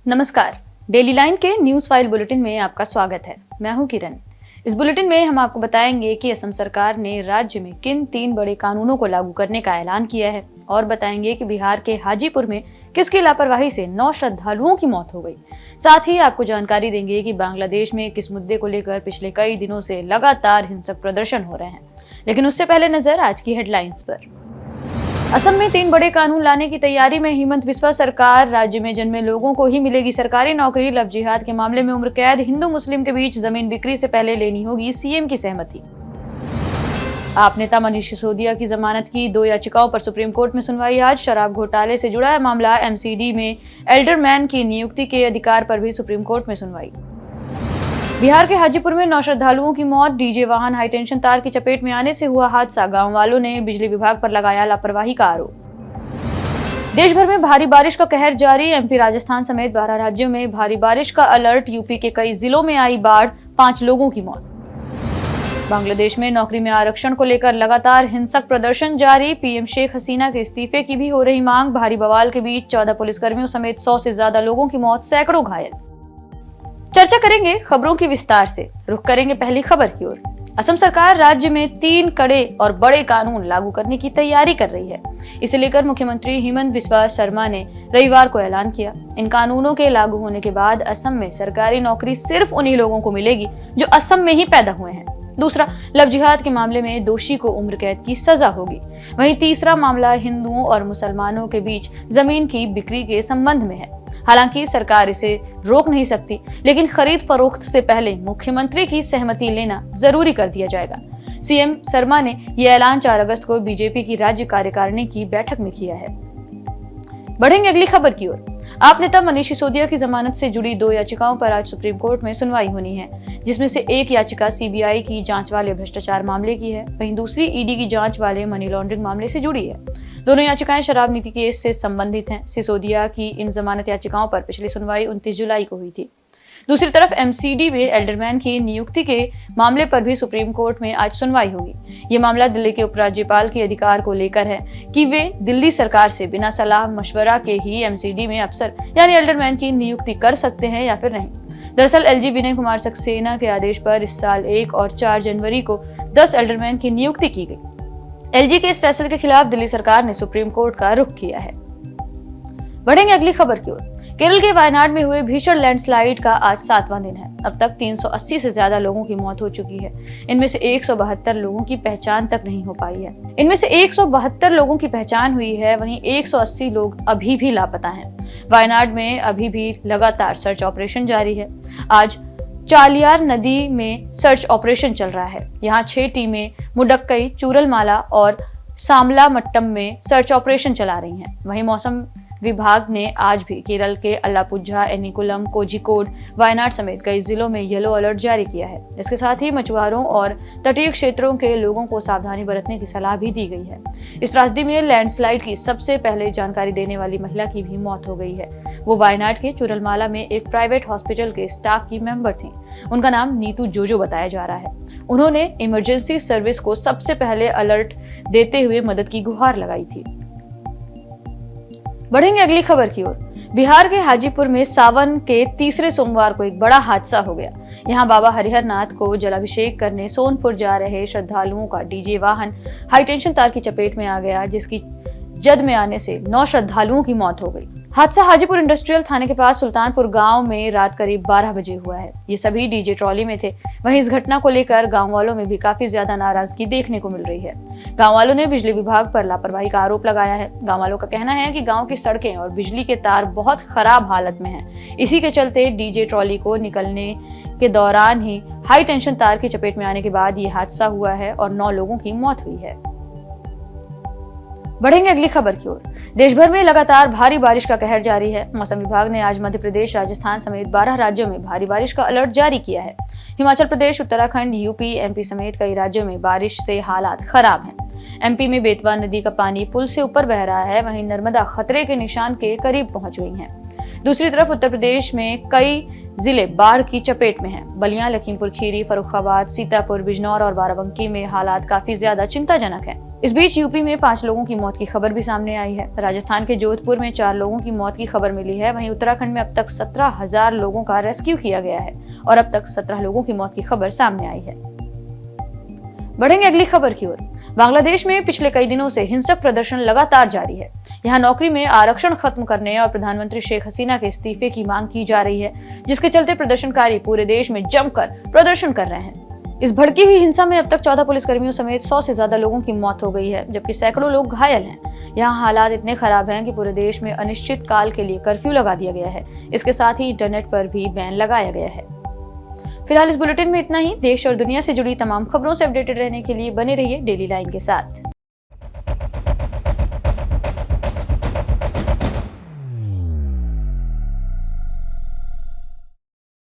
नमस्कार, daily line के news file bulletin में आपका स्वागत है। मैं हूं किरण। इस बुलेटिन में हम आपको बताएंगे कि असम सरकार ने राज्य में किन 3 बड़े कानूनों को लागू करने का ऐलान किया है और बताएंगे कि बिहार के हाजीपुर में किसकी लापरवाही से 9 श्रद्धालुओं की मौत हो गई। साथ ही आपको जानकारी देंगे कि बांग्लादेश में किस मुद्दे को लेकर पिछले कई दिनों से लगातार हिंसक प्रदर्शन हो रहे हैं। लेकिन उससे पहले नजर आज की हेडलाइंस पर। असम में 3 बड़े कानून लाने की तैयारी में हिमंत बिस्वा सरकार। राज्य में जन्मे लोगों को ही मिलेगी सरकारी नौकरी। लव जिहाद के मामले में उम्र कैद। हिंदू मुस्लिम के बीच जमीन बिक्री से पहले लेनी होगी सीएम की सहमति। आप नेता मनीष सिसोदिया की जमानत की 2 याचिकाओं पर सुप्रीम कोर्ट में सुनवाई आज। शराब घोटाले से जुड़ा है मामला। एमसीडी में एल्डरमैन की नियुक्ति के अधिकार पर भी सुप्रीम कोर्ट में सुनवाई। बिहार के हाजीपुर में 9 श्रद्धालुओं की मौत। डीजे वाहन हाईटेंशन तार की चपेट में आने से हुआ हादसा। गांव वालों ने बिजली विभाग पर लगाया लापरवाही का आरोप। देश भर में भारी बारिश का कहर जारी। एमपी, राजस्थान समेत 12 राज्यों में भारी बारिश का अलर्ट। यूपी के कई जिलों में आई बाढ़, 5 लोगों की मौत। बांग्लादेश में नौकरी में आरक्षण को लेकर लगातार हिंसक प्रदर्शन जारी। पीएम शेख हसीना के इस्तीफे की भी हो रही मांग। भारी बवाल के बीच 14 पुलिसकर्मियों समेत 100 से ज्यादा लोगों की मौत, सैकड़ों घायल। चर्चा करेंगे खबरों की विस्तार से। रुख करेंगे पहली खबर की ओर। असम सरकार राज्य में 3 कड़े और बड़े कानून लागू करने की तैयारी कर रही है। इसे लेकर मुख्यमंत्री हिमंत बिस्वा शर्मा ने रविवार को ऐलान किया। इन कानूनों के लागू होने के बाद असम में सरकारी नौकरी सिर्फ उन्हीं लोगों को मिलेगी जो असम में ही पैदा हुए हैं। दूसरा, लव जिहाद के मामले में दोषी को उम्र कैद की सजा होगी। वहीं तीसरा मामला हिंदुओं और मुसलमानों के बीच जमीन की बिक्री के संबंध में है। हालांकि सरकार इसे रोक नहीं सकती, लेकिन खरीद फरोख्त से पहले मुख्यमंत्री की सहमति लेना जरूरी कर दिया जाएगा। सीएम शर्मा ने यह ऐलान 4 अगस्त को बीजेपी की राज्य कार्यकारिणी की बैठक में किया है। बढ़ेंगे अगली खबर की ओर। आप नेता मनीष सिसोदिया की जमानत से जुड़ी 2 याचिकाओं पर आज सुप्रीम कोर्ट में सुनवाई होनी है, जिसमें से एक याचिका सीबीआई की जांच वाले भ्रष्टाचार मामले की है, वहीं दूसरी ईडी की जांच वाले मनी लॉन्ड्रिंग मामले से जुड़ी है। दोनों याचिकाएं शराब नीति केस से संबंधित हैं। सिसोदिया की इन जमानत याचिकाओं पर पिछली सुनवाई 29 जुलाई को हुई थी। दूसरी तरफ एमसीडी में एल्डरमैन की नियुक्ति के मामले पर भी सुप्रीम कोर्ट में आज सुनवाई होगी। ये मामला दिल्ली के उपराज्यपाल के अधिकार को लेकर है कि वे दिल्ली सरकार से बिना सलाह मशवरा के ही एमसीडी में अफसर यानी एल्डरमैन की नियुक्ति कर सकते हैं या फिर नहीं। दरअसल एलजी विनय कुमार सक्सेना के आदेश पर इस साल 1 और 4 जनवरी को 10 एल्डरमैन की नियुक्ति की गई। एलजी के इस फैसले के खिलाफ दिल्ली सरकार ने सुप्रीम कोर्ट का रुख किया है। बढ़ेंगे अगली खबर की ओर। केरल के वायनाड में हुए भीषण लैंडस्लाइड का आज 7वां दिन है। अब तक 380 से ज्यादा लोगों की मौत हो चुकी है। इनमें से 172 लोगों की पहचान तक नहीं हो पाई है। इनमें से 172 लोगों की पहचान हुई है, वहीं 180 लोग अभी भी लापता हैं। वायनाड में अभी भी लगातार सर्च ऑपरेशन जारी है। आज चालियार नदी में सर्च ऑपरेशन चल रहा है। यहाँ 6 टीमें मुडक्कई, चूरलमाला और सामलामट्टम में सर्च ऑपरेशन चला रही हैं। वहीं मौसम विभाग ने आज भी केरल के अलापुझा, एर्नाकुलम, कोझिकोड, वायनाड समेत कई जिलों में येलो अलर्ट जारी किया है। इसके साथ ही मछुआरों और तटीय क्षेत्रों के लोगों को सावधानी बरतने की सलाह भी दी गई है। इस त्रासदी में लैंडस्लाइड की सबसे पहले जानकारी देने वाली महिला की भी मौत हो गई है। वो वायनाड के चूरलमाला में एक प्राइवेट हॉस्पिटल के स्टाफ की मेंबर थी। उनका नाम नीतू जोजो बताया जा रहा है। उन्होंने इमरजेंसी सर्विस को सबसे पहले अलर्ट देते हुए मदद की गुहार लगाई थी। बढ़ेंगे अगली खबर की ओर। बिहार के हाजीपुर में सावन के तीसरे सोमवार को एक बड़ा हादसा हो गया। यहाँ बाबा हरिहर नाथ को जलाभिषेक करने सोनपुर जा रहे श्रद्धालुओं का डीजे वाहन हाईटेंशन तार की चपेट में आ गया, जिसकी जद में आने से 9 श्रद्धालुओं की मौत हो गई। हादसा हाजीपुर इंडस्ट्रियल थाने के पास सुल्तानपुर गांव में रात करीब 12 बजे हुआ है। ये सभी डीजे ट्रॉली में थे। वहीं इस घटना को लेकर गांव वालों में भी काफी ज्यादा नाराजगी देखने को मिल रही है। गांव वालों ने बिजली विभाग पर लापरवाही का आरोप लगाया है। गांव वालों का कहना है कि गांव की सड़कें और बिजली के तार बहुत खराब हालत में हैं। इसी के चलते डीजे ट्रॉली को निकलने के दौरान ही हाई टेंशन तार की चपेट में आने के बाद ये हादसा हुआ है और 9 लोगों की मौत हुई है। बढ़ेंगे अगली खबर की ओर। देश भर में लगातार भारी बारिश का कहर जारी है। मौसम विभाग ने आज मध्य प्रदेश, राजस्थान समेत 12 राज्यों में भारी बारिश का अलर्ट जारी किया है। हिमाचल प्रदेश, उत्तराखंड, यूपी, एमपी समेत कई राज्यों में बारिश से हालात खराब हैं। एमपी में बेतवा नदी का पानी पुल से ऊपर बह रहा है। वहीं नर्मदा खतरे के निशान के करीब पहुंच गई है। दूसरी तरफ उत्तर प्रदेश में कई जिले बाढ़ की चपेट में हैं। बलिया, लखीमपुर खीरी, फर्रुखाबाद, सीतापुर, बिजनौर और बाराबंकी में हालात काफी ज्यादा चिंताजनक हैं। इस बीच यूपी में 5 लोगों की मौत की खबर भी सामने आई है। राजस्थान के जोधपुर में 4 लोगों की मौत की खबर मिली है। वहीं उत्तराखंड में अब तक 17,000 लोगों का रेस्क्यू किया गया है और अब तक 17 लोगों की मौत की खबर सामने आई है। बढ़ेंगे अगली खबर की ओर। बांग्लादेश में पिछले कई दिनों से हिंसक प्रदर्शन लगातार जारी है। यहाँ नौकरी में आरक्षण खत्म करने और प्रधानमंत्री शेख हसीना के इस्तीफे की मांग की जा रही है, जिसके चलते प्रदर्शनकारी पूरे देश में जमकर प्रदर्शन कर रहे हैं। इस भड़की हुई हिंसा में अब तक 14 पुलिसकर्मियों समेत 100 से ज्यादा लोगों की मौत हो गई है, जबकि सैकड़ों लोग घायल हैं। यहाँ हालात इतने खराब हैं कि पूरे देश में अनिश्चित काल के लिए कर्फ्यू लगा दिया गया है। इसके साथ ही इंटरनेट पर भी बैन लगाया गया है। फिलहाल इस बुलेटिन में इतना ही। देश और दुनिया से जुड़ी तमाम खबरों से अपडेटेड रहने के लिए बने रहिए डेली लाइन के साथ।